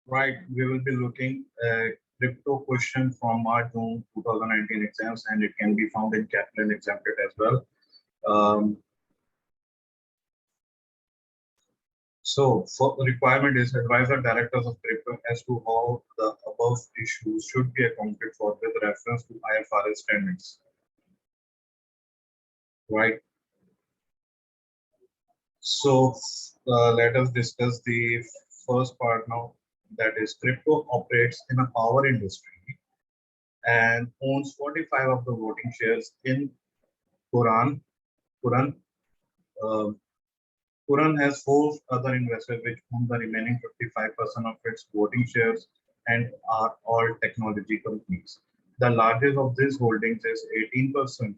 Right, we will be looking at crypto question from March June 2019 exams, and it can be found in Kaplan exempted as well. Um, so, for requirement is advisor directors of crypto as to how the above issues should be accounted for with reference to IFRS standards. Right. So, let us discuss the first part now. That is, crypto operates in a power industry and owns 45 of the voting shares in Quran. Quran. Uh, Quran has four other investors which own the remaining 55% of its voting shares and are all technology companies. The largest of these holdings is 18%.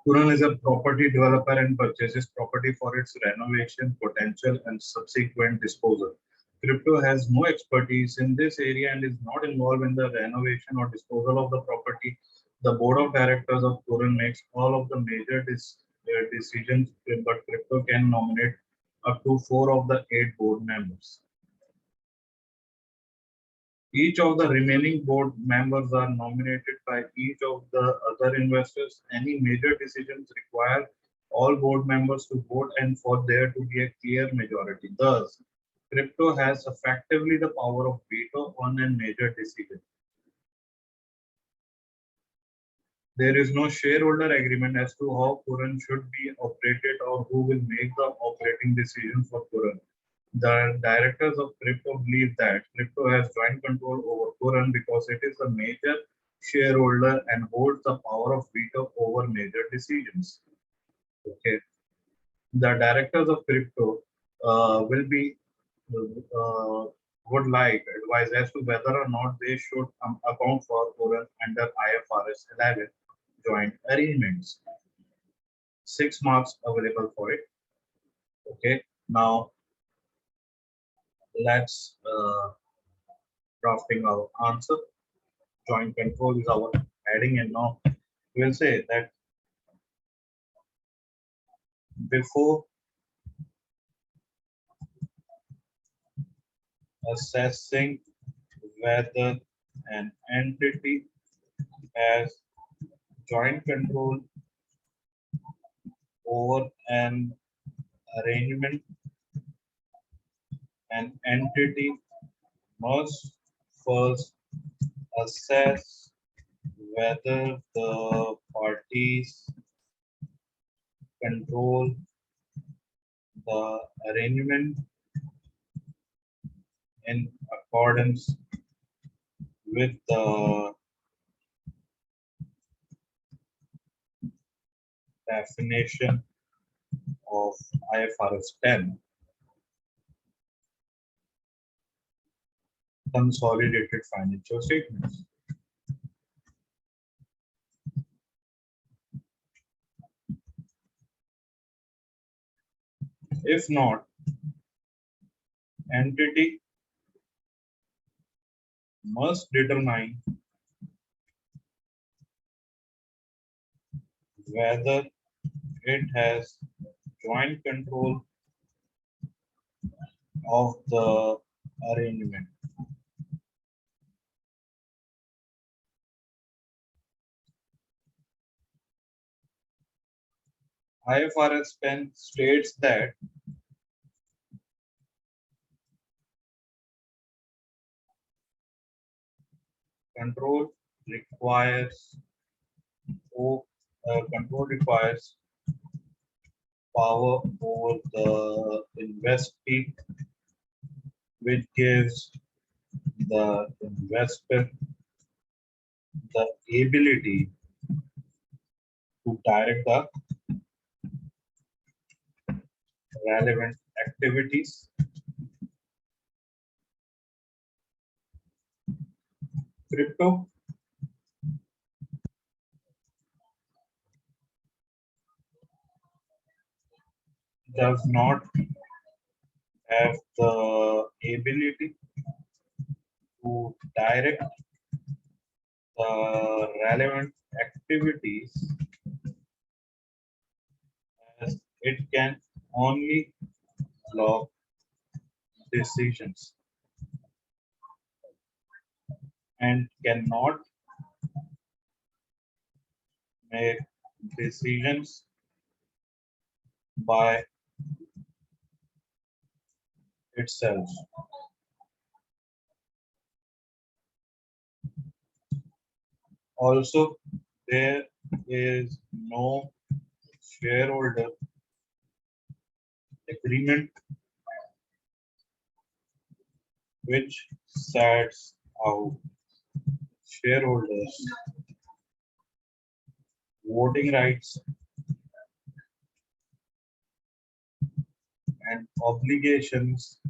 Quran is a property developer and purchases property for its renovation potential and subsequent disposal. Crypto has no expertise in this area and is not involved in the renovation or disposal of the property. The board of directors of Quran makes all of the major decisions, but crypto can nominate up to 4 of the 8 board members. Each of the remaining board members are nominated by each of the other investors. Any major decisions require all board members to vote and for there to be a clear majority. Thus, crypto has effectively the power of veto on a major decision. There is no shareholder agreement as to how Quran should be operated or who will make the operating decision for Quran. The directors of crypto believe that crypto has joint control over Quran because it is a major shareholder and holds the power of veto over major decisions. Okay. The directors of crypto will be would like advice as to whether or not they should account for Quran under IFRS 11 joint arrangements. 6 marks available for it. Okay. Now let's drafting our answer. Joint control is our heading, and now we will say that before assessing whether an entity has joint control over an arrangement, an entity must first assess whether the parties control the arrangement in accordance with the definition of IFRS 10, consolidated financial statements. If not, entity must determine whether it has joint control of the arrangement. IFRS 10 states that control requires control requires power over the investee, which gives the investor the ability to direct the relevant activities. Crypto does not have the ability to direct the relevant activities, as it can only log decisions and cannot make decisions by itself. Also, there is no shareholder agreement which sets out shareholders' voting rights and obligations,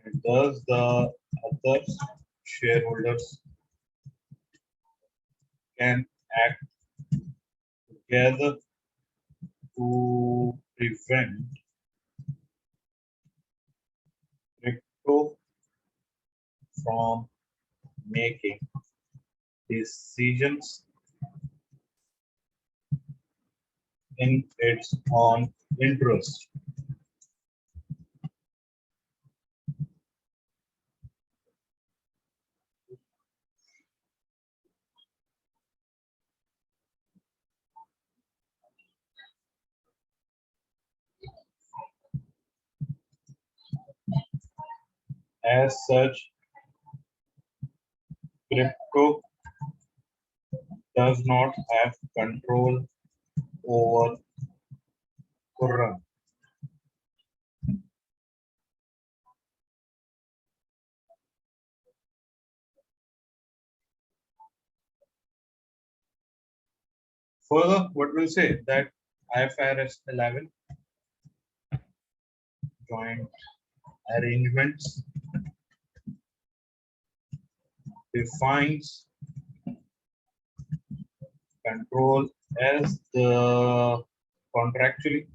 and thus the other shareholders can act together to prevent crypto from making decisions in its own interest. As such, crypto does not have control over Quran. Further, what we'll say that IFRS 11 joint arrangements defines control as the contractually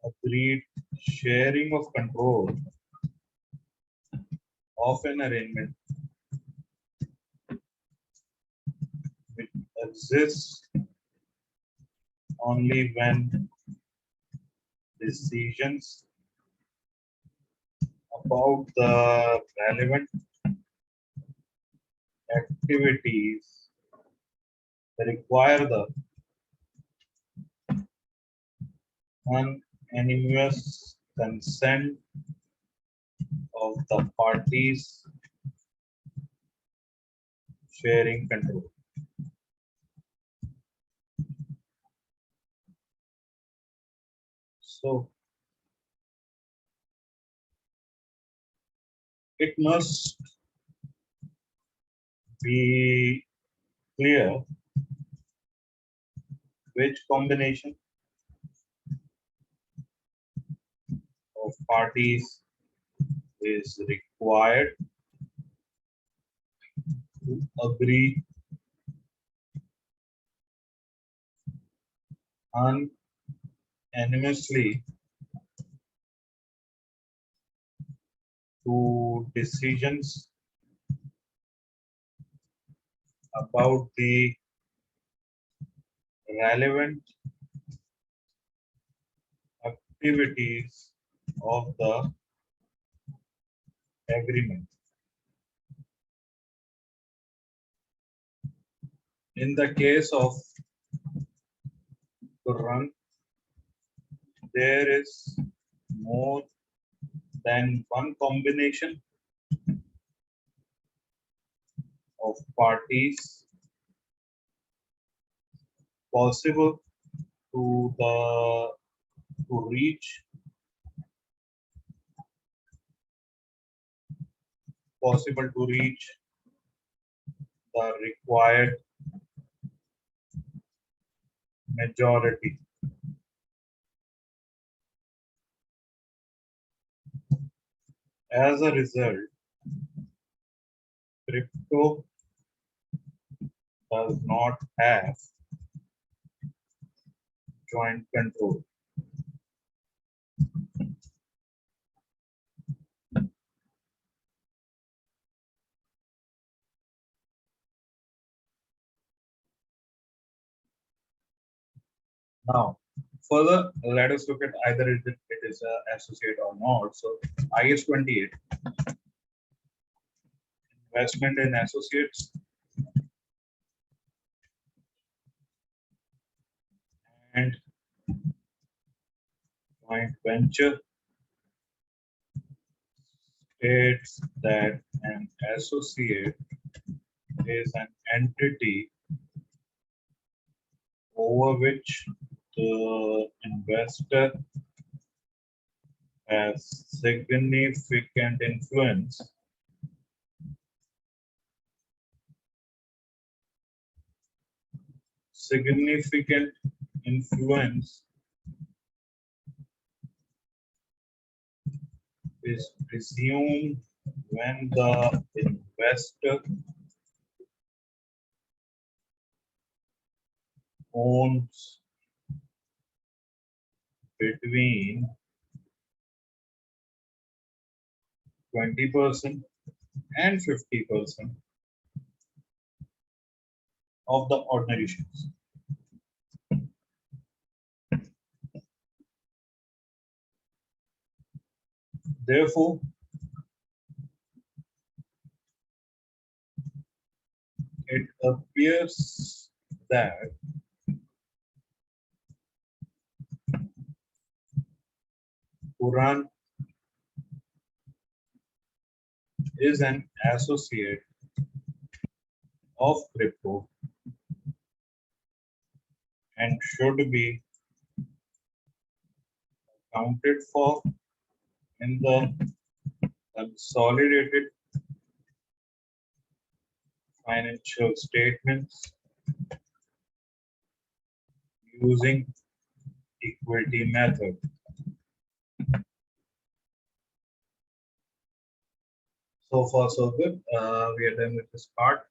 agreed sharing of control of an arrangement which exists only when decisions about the relevant activities require the unanimous consent of the parties sharing control. So it must be clear which combination of parties is required to agree unanimously to decisions about the relevant activities of the agreement. In the case of Quran, there is more than one combination of parties possible to the to reach the required majority. As a result, crypto does not have joint control. Now, Further, let us look at either it is an associate or not. So IS 28, investment in associates and joint venture states that an associate is an entity over which the investor has significant influence is presumed when the investor owns between 20% and 50% of the ordinary shares. Therefore, it appears that Quran is an associate of crypto and should be accounted for in the consolidated financial statements using equity method. So far, so good. We are done with this part.